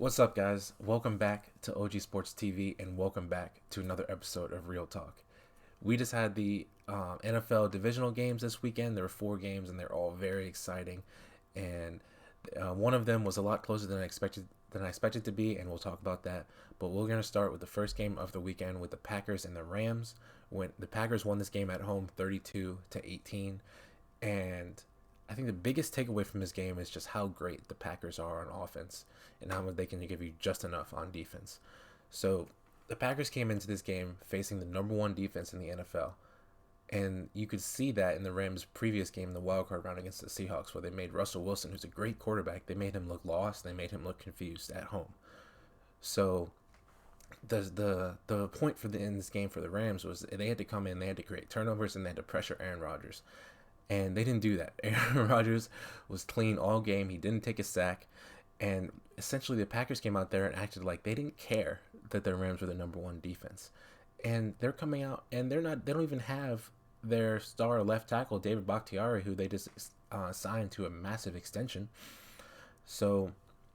What's up, guys? Welcome back to OG Sports TV and welcome back to another episode of Real Talk. We just had the NFL divisional games this weekend. There were 4 games and they're all very exciting. And one of them was a lot closer than I expected to be, and we'll talk about that. But we're going to start with the first game of the weekend with the Packers and the Rams. When the Packers won this game at home 32-18. And I think the biggest takeaway from this game is just how great the Packers are on offense and how much they can give you just enough on defense. So the Packers came into this game facing the number one defense in the NFL. And you could see that in the Rams' previous game, in the wild card round against the Seahawks, where they made Russell Wilson, who's a great quarterback, they made him look lost. They made him look confused at home. So the point in this game for the Rams was they had to come in, they had to create turnovers, and they had to pressure Aaron Rodgers. And they didn't do that. Aaron Rodgers was clean all game. He didn't take a sack. And essentially the Packers came out there and acted like they didn't care that the Rams were the number one defense. And they're coming out and they don't even have their star left tackle, David Bakhtiari, who they just signed to a massive extension. So,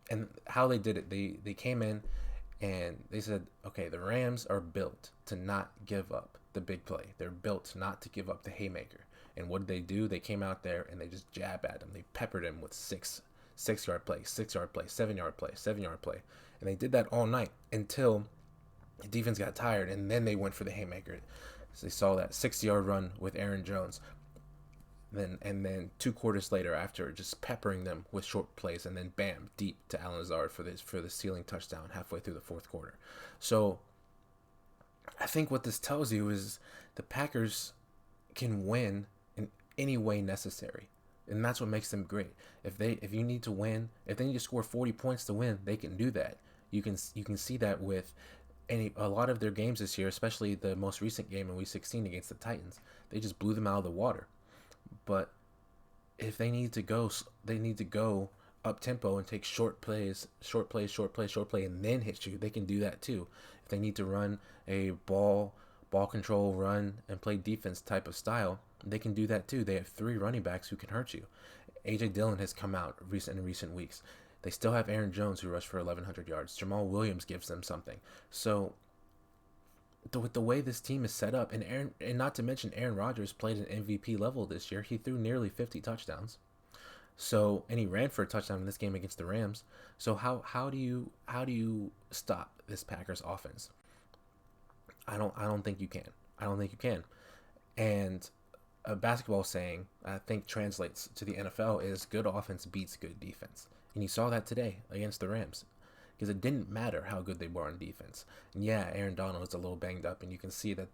and how they did it, they came in and they said, okay, the Rams are built to not give up the big play. They're built not to give up the haymaker. And what did they do? They came out there and they just jabbed at him. They peppered him with six-yard play, 6-yard play, 7-yard play, 7-yard play. And they did that all night until the defense got tired, and then they went for the haymaker. So they saw that 60-yard run with Aaron Jones. Then 2 quarters later, after just peppering them with short plays, and then bam, deep to Allen Lazard for the ceiling touchdown halfway through the fourth quarter. So I think what this tells you is the Packers can win in any way necessary, and that's what makes them great. If you need to win, if they need to score 40 points to win, they can do that. You can see that with a lot of their games this year, especially the most recent game in Week 16 against the Titans. They just blew them out of the water. But if they need to go up tempo and take short play, and then hit you, they can do that too. If they need to run a ball control, run and play defense type of style, they can do that too. They have 3 running backs who can hurt you. AJ Dillon has come out in recent weeks. They still have Aaron Jones, who rushed for 1,100 yards. Jamal Williams gives them something. So with the way this team is set up, and not to mention Aaron Rodgers played an MVP level this year. He threw nearly 50 touchdowns. So, and he ran for a touchdown in this game against the Rams. So how do you stop this Packers offense? I don't think you can. I don't think you can. And a basketball saying I think translates to the NFL is good offense beats good defense. And you saw that today against the Rams. Because it didn't matter how good they were on defense. And yeah, Aaron Donald was a little banged up, and you can see that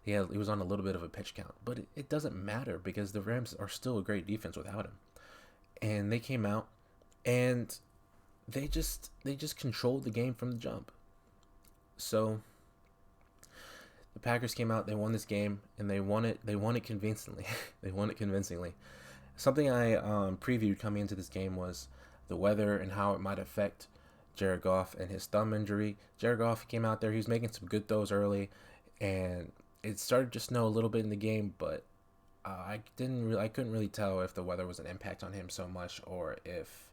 he was on a little bit of a pitch count. But it doesn't matter because the Rams are still a great defense without him. And they came out and they just controlled the game from the jump. So the Packers came out, they won this game, and they won it convincingly. They won it convincingly. Something I previewed coming into this game was the weather and how it might affect Jared Goff and his thumb injury. Jared Goff came out there, he was making some good throws early, and it started to snow a little bit in the game, but I couldn't really tell if the weather was an impact on him so much, or if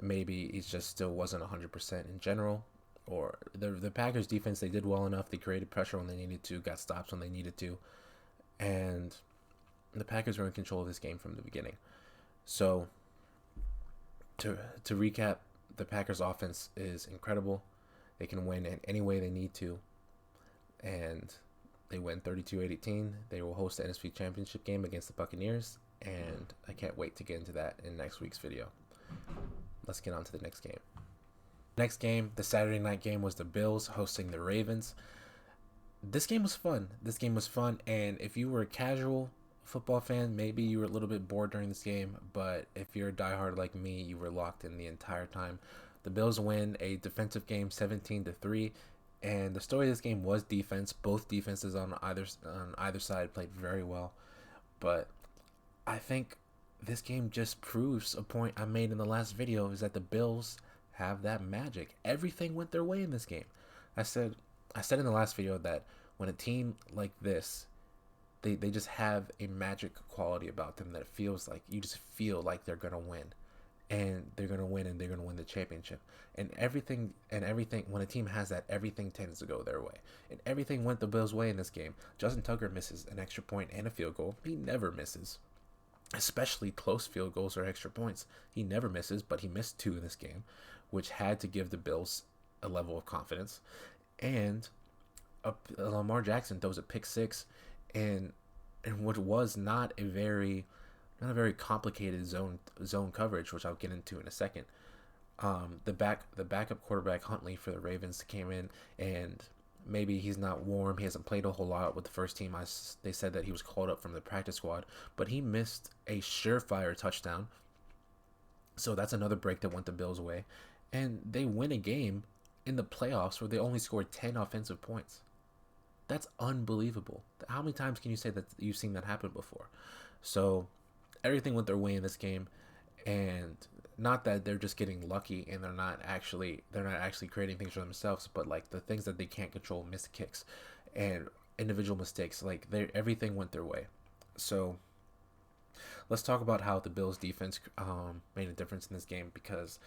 maybe he just still wasn't 100% in general. Or the Packers defense, they did well enough. They created pressure when they needed to, got stops when they needed to, and the Packers were in control of this game from the beginning. So to recap, the Packers offense is incredible. They can win in any way they need to, and they win 32-18. They will host the NFC Championship game against the Buccaneers, and I can't wait to get into that in next week's video. Let's get on to the next game. Next game, the Saturday night game, was the Bills hosting the Ravens. This game was fun. And if you were a casual football fan, maybe you were a little bit bored during this game, but if you're a diehard like me, you were locked in the entire time. The Bills win a defensive game 17-3, and the story of this game was defense. Both defenses on either side played very well, but I think this game just proves a point I made in the last video, is that the Bills have that magic. Everything went their way in this game. I said in the last video that when a team like this, they just have a magic quality about them that it feels like you just feel like they're gonna win. and they're gonna win, and they're gonna win the championship. And everything when a team has that, everything tends to go their way. And everything went the Bills' way in this game. Justin Tucker misses an extra point and a field goal. He never misses, especially close field goals or extra points. He never misses, but he missed 2 in this game, which had to give the Bills a level of confidence. And Lamar Jackson throws a pick six, and what was not a very complicated zone coverage, which I'll get into in a second. The backup quarterback Huntley for the Ravens came in, and maybe he's not warm. He hasn't played a whole lot with the first team. They said that he was called up from the practice squad, but he missed a surefire touchdown. So that's another break that went the Bills' way, and they win a game in the playoffs where they only scored 10 offensive points. That's unbelievable. How many times can you say that you've seen that happen before? So everything went their way in this game, and not that they're just getting lucky and they're not actually creating things for themselves, but like the things that they can't control, missed kicks and individual mistakes, like everything went their way. So let's talk about how the Bills defense made a difference in this game, because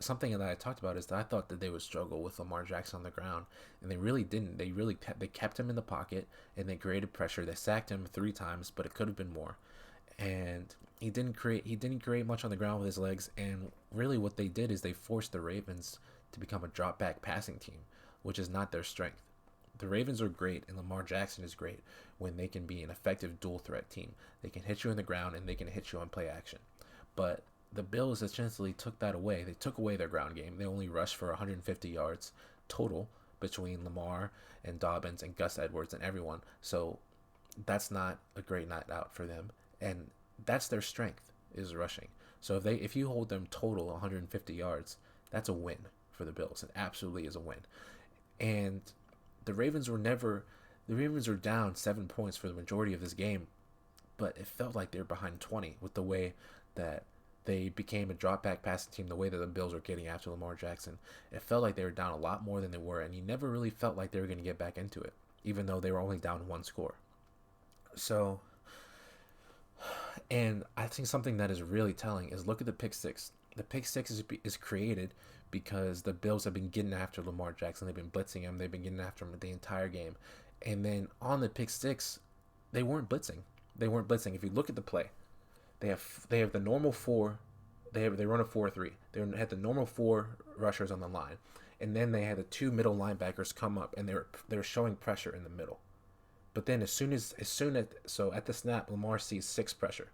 something that I talked about is that I thought that they would struggle with Lamar Jackson on the ground, and they really didn't. They kept him in the pocket, and they created pressure. They sacked him 3 times, but it could have been more. And he didn't create much on the ground with his legs, and really what they did is they forced the Ravens to become a drop back passing team, which is not their strength. The Ravens are great, and Lamar Jackson is great when they can be an effective dual threat team. They can hit you in the ground, and they can hit you on play action. But the Bills essentially took that away. They took away their ground game. They only rushed for 150 yards total between Lamar and Dobbins and Gus Edwards and everyone. So that's not a great night out for them. And that's their strength, is rushing. So if you hold them total 150 yards, that's a win for the Bills. It absolutely is a win. And the Ravens were down 7 points for the majority of this game, but it felt like they were behind 20 with the way that they became a drop back passing team, the way that the Bills were getting after Lamar Jackson. It felt like they were down a lot more than they were, and you never really felt like they were going to get back into it, even though they were only down 1 score. So, and I think something that is really telling is look at the pick six. The pick six is created because the Bills have been getting after Lamar Jackson. They've been blitzing him. They've been getting after him the entire game. And then on the pick six, they weren't blitzing. If you look at the play, they have the normal 4. They run a 4-3. They had the normal 4 rushers on the line, and then they had the 2 middle linebackers come up, and they were showing pressure in the middle. But then at the snap, Lamar sees 6 pressure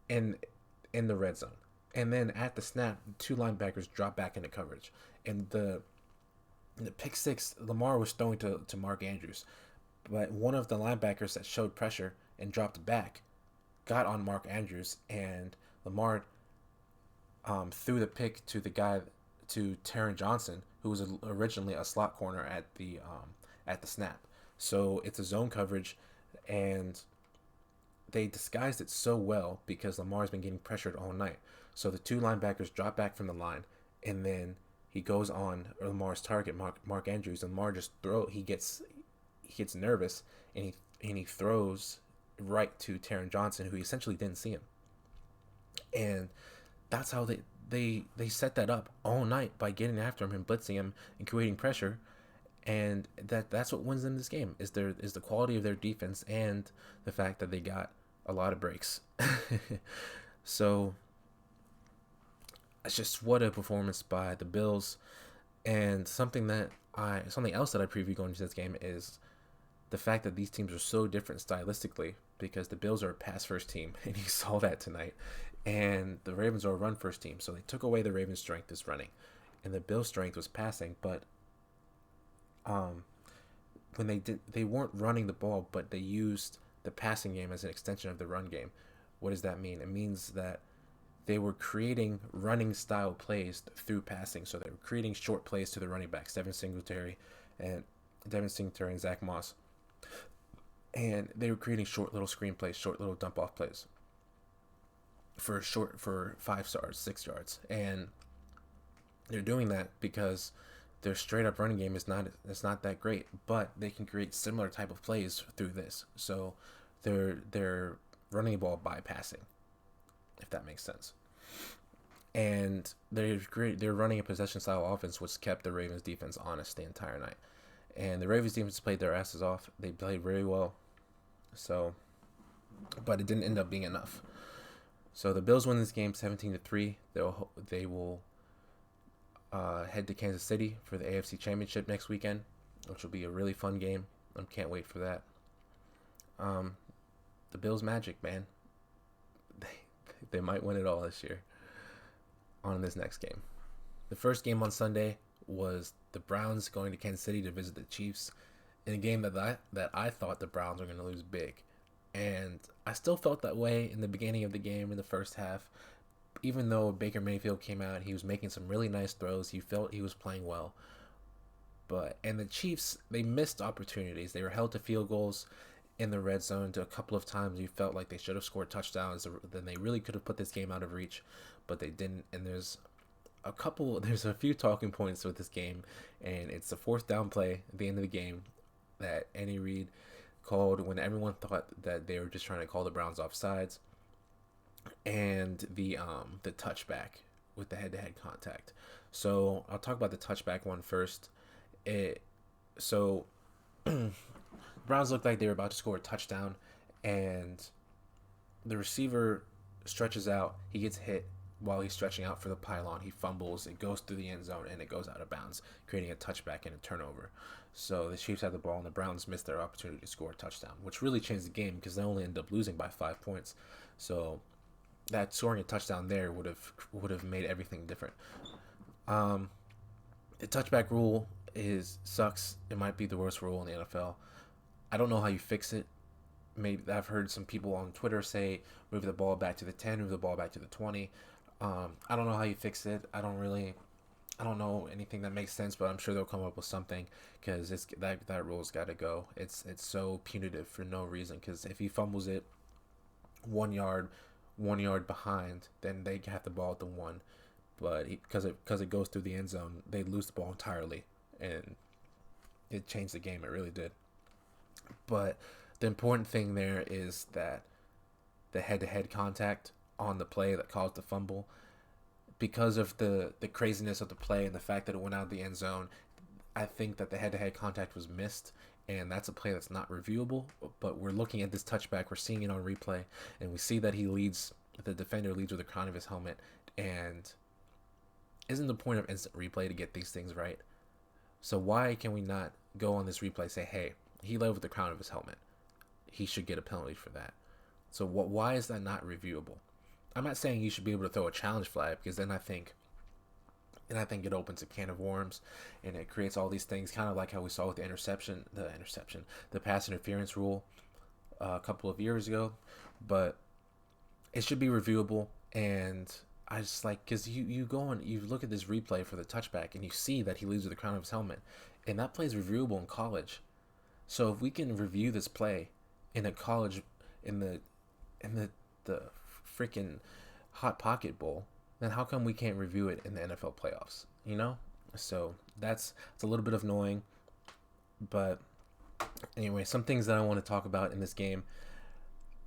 in the red zone. And then at the snap, 2 linebackers drop back into coverage. And in the pick six, Lamar was throwing to Mark Andrews. But one of the linebackers that showed pressure and dropped back got on Mark Andrews, and Lamar threw the pick to Taron Johnson, who was originally a slot corner at the snap. So it's a zone coverage, and they disguised it so well because Lamar's been getting pressured all night. So the 2 linebackers drop back from the line, and then he goes on Lamar's target, Mark Andrews, and Lamar he gets nervous, and he throws right to Taron Johnson, who essentially didn't see him. And that's how they set that up all night by getting after him and blitzing him and creating pressure. And that's what wins them this game is the quality of their defense and the fact that they got a lot of breaks. So it's just what a performance by the Bills. And something else that I preview going into this game is the fact that these teams are so different stylistically, because the Bills are a pass first team, and you saw that tonight, and the Ravens are a run first team. So they took away the Ravens' strength is running, and the Bills' strength was passing. But when they weren't running the ball, but they used the passing game as an extension of the run game. What does that mean? It means that they were creating running style plays through passing. So they were creating short plays to the running backs, Devin Singletary and Zach Moss. And they were creating short little screen plays, short little dump off plays for 5 yards, 6 yards. And they're doing that because their straight up running game is not that great, but they can create similar type of plays through this. So they're running the ball by passing, if that makes sense. And they're great. They're running a possession style offense, which kept the Ravens defense honest the entire night. And the Ravens defense played their asses off. They played very well. So, but it didn't end up being enough. So the Bills win this game 17-3. They will head to Kansas City for the AFC Championship next weekend, which will be a really fun game. I can't wait for that. The Bills magic, man. They might win it all this year. On this next game, the first game on Sunday was the Browns going to Kansas City to visit the Chiefs in a game that I thought the Browns were going to lose big, and I still felt that way in the beginning of the game in the first half. Even though Baker Mayfield came out, he was making some really nice throws. You felt he was playing well, and the Chiefs, they missed opportunities. They were held to field goals in the red zone to a couple of times. You felt like they should have scored touchdowns. Then they really could have put this game out of reach, but they didn't. And there's a few talking points with this game, and it's the fourth down play at the end of the game that Andy Reid called when everyone thought that they were just trying to call the Browns offsides, and the touchback with the head-to-head contact. So I'll talk about the touchback one first. Browns looked like they were about to score a touchdown, and the receiver stretches out. He gets hit while he's stretching out for the pylon. He fumbles. It goes through the end zone, and it goes out of bounds, creating a touchback and a turnover. So the Chiefs had the ball, and the Browns missed their opportunity to score a touchdown, which really changed the game because they only ended up losing by 5 points. So that scoring a touchdown there would have made everything different. The touchback rule sucks. It might be the worst rule in the NFL. I don't know how you fix it. Maybe I've heard some people on Twitter say move the ball back to the 10, move the ball back to the 20. I don't know how you fix it. I don't know anything that makes sense, but I'm sure they'll come up with something because that rule's got to go. It's so punitive for no reason, because if he fumbles it 1 yard behind, then they have the ball at the 1. But because it goes through the end zone, they lose the ball entirely, and it changed the game. It really did. But the important thing there is that the head-to-head contact on the play that caused the fumble, because of the craziness of the play and the fact that it went out of the end zone, I think that the head-to-head contact was missed, and that's a play that's not reviewable. But we're looking at this touchback, we're seeing it on replay, and we see that the defender leads with the crown of his helmet, and isn't the point of instant replay to get these things right? So why can we not go on this replay and say, hey, he led with the crown of his helmet, he should get a penalty for that? So why is that not reviewable? I'm not saying you should be able to throw a challenge flag, because then I think it opens a can of worms, and it creates all these things, kind of like how we saw with the pass interference rule a couple of years ago. But it should be reviewable, and I just because you go and you look at this replay for the touchback, and you see that he leaves with the crown of his helmet, and that play is reviewable in college. So if we can review this play in a college, in the freaking Hot Pocket Bowl, then how come we can't review it in the NFL playoffs? So it's a little bit annoying. But anyway, some things that I want to talk about in this game.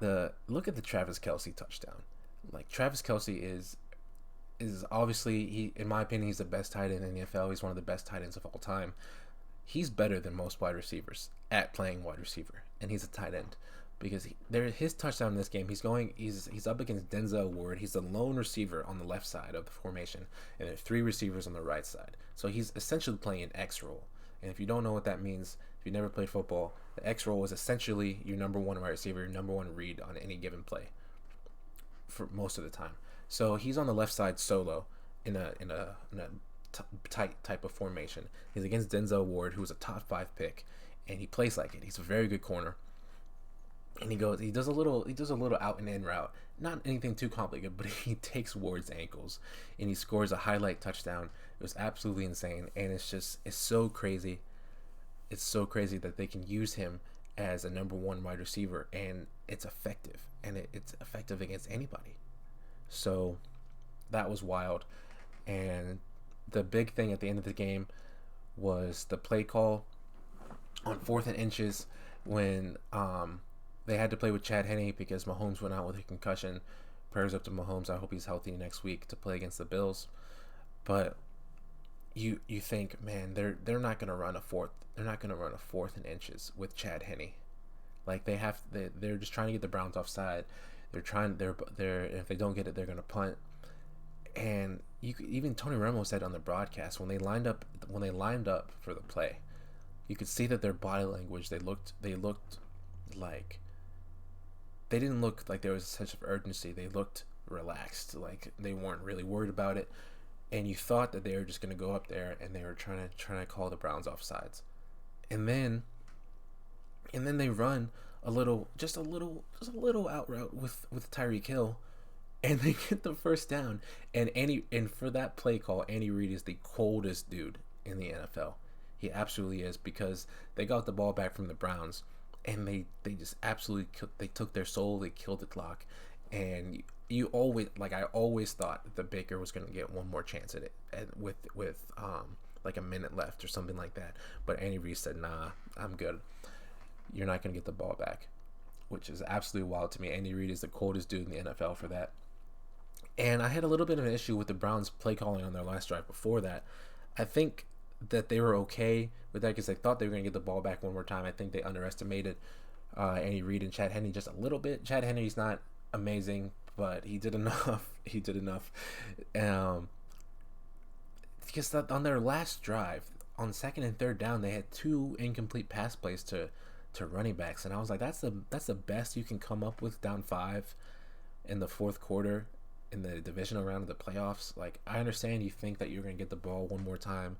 Look at the Travis Kelce touchdown. Travis Kelce is obviously, in my opinion, he's the best tight end in the NFL. He's one of the best tight ends of all time. He's better than most wide receivers at playing wide receiver, and he's a tight end, because his touchdown in this game, he's up against Denzel Ward. He's the lone receiver on the left side of the formation, and there are 3 receivers on the right side. So he's essentially playing an X role. And if you don't know what that means, if you never played football, the X role is essentially your number 1 wide receiver, your number 1 read on any given play for most of the time. So he's on the left side solo in a tight type of formation. He's against Denzel Ward, who's a top 5 pick, and he plays like it. He's a very good corner. And he does a little out and in route. Not anything too complicated, but he takes Ward's ankles and he scores a highlight touchdown. It was absolutely insane, and it's so crazy. It's so crazy that they can use him as a number 1 wide receiver, and it's effective, and it's effective against anybody. So that was wild. And the big thing at the end of the game was the play call on 4th and inches when they had to play with Chad Henne because Mahomes went out with a concussion Prayers up to Mahomes. I hope he's healthy next week to play against the Bills. But you think, man, they're not gonna run a fourth. They're not gonna run a fourth and inches with Chad Henne. Like they're just trying to get the Browns offside. They're if they don't get it, they're gonna punt. And even Tony Romo said on the broadcast when they lined up for the play, you could see that their body language, they looked like they didn't look like there was a sense of urgency. They looked relaxed, like they weren't really worried about it. And you thought that they were just gonna go up there and they were trying to call the Browns offsides. And then they run a little out route with Tyreek Hill, and they get the first down. And for that play call, Andy Reid is the coldest dude in the NFL. He absolutely is, because they got the ball back from the Browns, and they just absolutely they took their soul, they killed the clock, and I always thought that Baker was going to get one more chance at it with like a minute left or something like that. But Andy Reid said, "Nah, I'm good. You're not going to get the ball back," which is absolutely wild to me. Andy Reid is the coldest dude in the NFL for that. And I had a little bit of an issue with the Browns play calling on their last drive before that. I think that they were okay with that because they thought they were going to get the ball back one more time. I think they underestimated Andy Reid and Chad Henne just a little bit. Chad Henne's not amazing, but he did enough. Because on their last drive, on second and third down, they had 2 incomplete pass plays to running backs, and I was like, that's the best you can come up with down 5 in the fourth quarter in the divisional round of the playoffs. Like, I understand you think that you're going to get the ball one more time,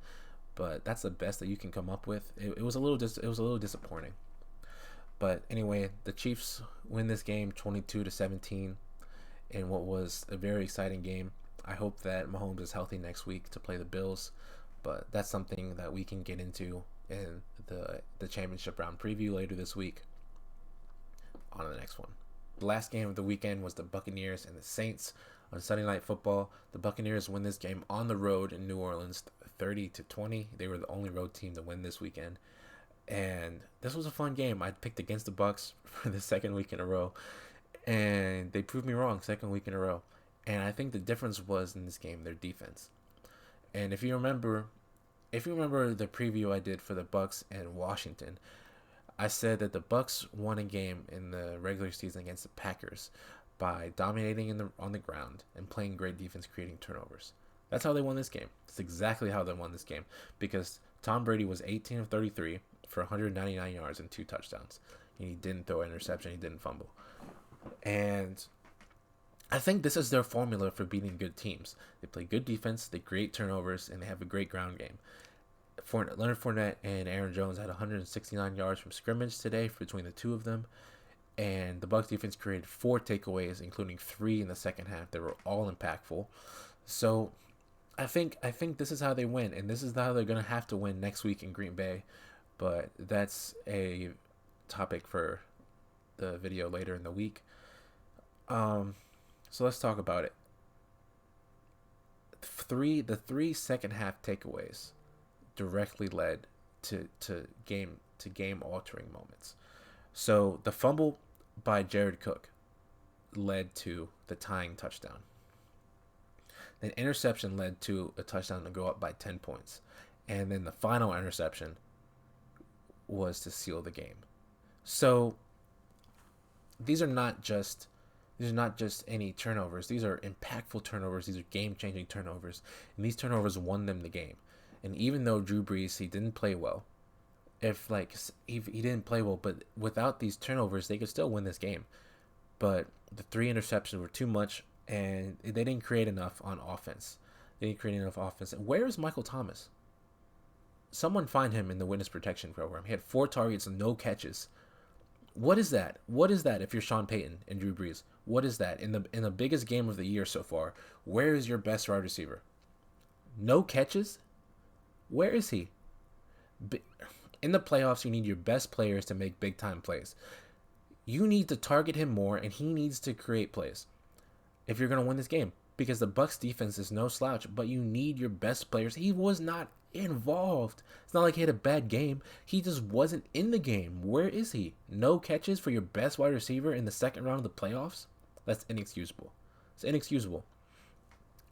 but that's the best that you can come up with. It was a little disappointing. But anyway, the Chiefs win this game 22-17 in what was a very exciting game. I hope that Mahomes is healthy next week to play the Bills, but that's something that we can get into in the championship round preview later this week. On to the next one. The last game of the weekend was the Buccaneers and the Saints on Sunday Night Football. The Buccaneers win this game on the road in New Orleans 30-20. They were the only road team to win this weekend. And this was a fun game. I picked against the Bucs for the second week in a row, and they proved me wrong second week in a row. And I think the difference was in this game their defense. And if you remember the preview I did for the Bucs and Washington, I said that the Bucs won a game in the regular season against the Packers by dominating on the ground and playing great defense, creating turnovers. That's how they won this game. That's exactly how they won this game, because Tom Brady was 18 of 33 for 199 yards and 2 touchdowns. And he didn't throw an interception. He didn't fumble. And I think this is their formula for beating good teams. They play good defense, they create turnovers, and they have a great ground game. Leonard Fournette and Aaron Jones had 169 yards from scrimmage today between the two of them. And the Bucs defense created 4 takeaways, including 3 in the second half. They were all impactful. So I think this is how they win, and this is how they're going to have to win next week in Green Bay. But that's a topic for the video later in the week. So let's talk about it. The 3 second half takeaways directly led to game altering moments. So the fumble by Jared Cook led to the tying touchdown. The interception led to a touchdown to go up by 10 points. And then the final interception was to seal the game. So these are not just any turnovers. These are impactful turnovers. These are game-changing turnovers. And these turnovers won them the game. And even though Drew Brees, he didn't play well, he didn't play well, but without these turnovers, they could still win this game. But the 3 interceptions were too much, and they didn't create enough on offense. And where is Michael Thomas? Someone find him in the witness protection program. He had 4 targets and no catches. What is that? What is that if you're Sean Payton and Drew Brees? What is that? In the biggest game of the year so far, where is your best wide receiver? No catches? Where is he? In the playoffs, you need your best players to make big-time plays. You need to target him more, and he needs to create plays if you're going to win this game, because the Bucs defense is no slouch, but you need your best players. He was not involved. It's not like he had a bad game. He just wasn't in the game. Where is he? No catches for your best wide receiver in the second round of the playoffs? That's inexcusable. It's inexcusable.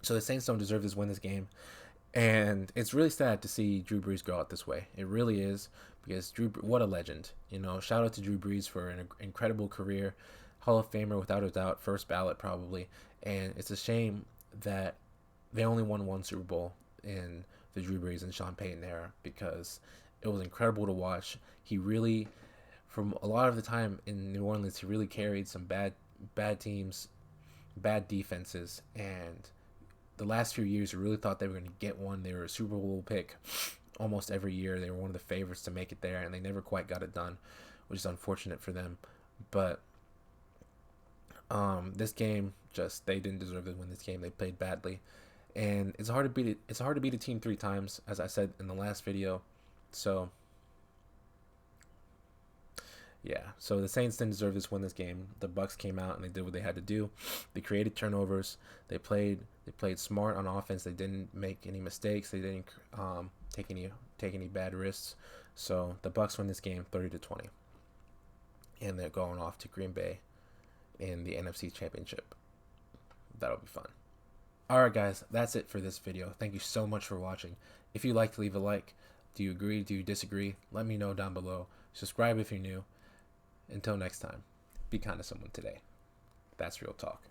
So the Saints don't deserve this win this game. And it's really sad to see Drew Brees go out this way. It really is, because what a legend. Shout out to Drew Brees for an incredible career. Hall of Famer without a doubt, first ballot probably. And it's a shame that they only won one Super Bowl in the Drew Brees and Sean Payton era, because it was incredible to watch. He really, from a lot of the time in New Orleans, he really carried some bad teams, bad defenses, and the last few years, we really thought they were going to get one. They were a Super Bowl pick almost every year. They were one of the favorites to make it there, and they never quite got it done, which is unfortunate for them. But this game, they didn't deserve to win this game. They played badly, and it's hard to beat it. It's hard to beat a team 3 times, as I said in the last video. So yeah, so the Saints didn't deserve this win this game. The Bucs came out and they did what they had to do. They created turnovers. They played smart on offense. They didn't make any mistakes. They didn't take any bad risks. So the Bucs win this game 30-20, and they're going off to Green Bay in the NFC Championship. That'll be fun. All right, guys, that's it for this video. Thank you so much for watching. If you liked, leave a like. Do you agree? Do you disagree? Let me know down below. Subscribe if you're new. Until next time, be kind to someone today. That's real talk.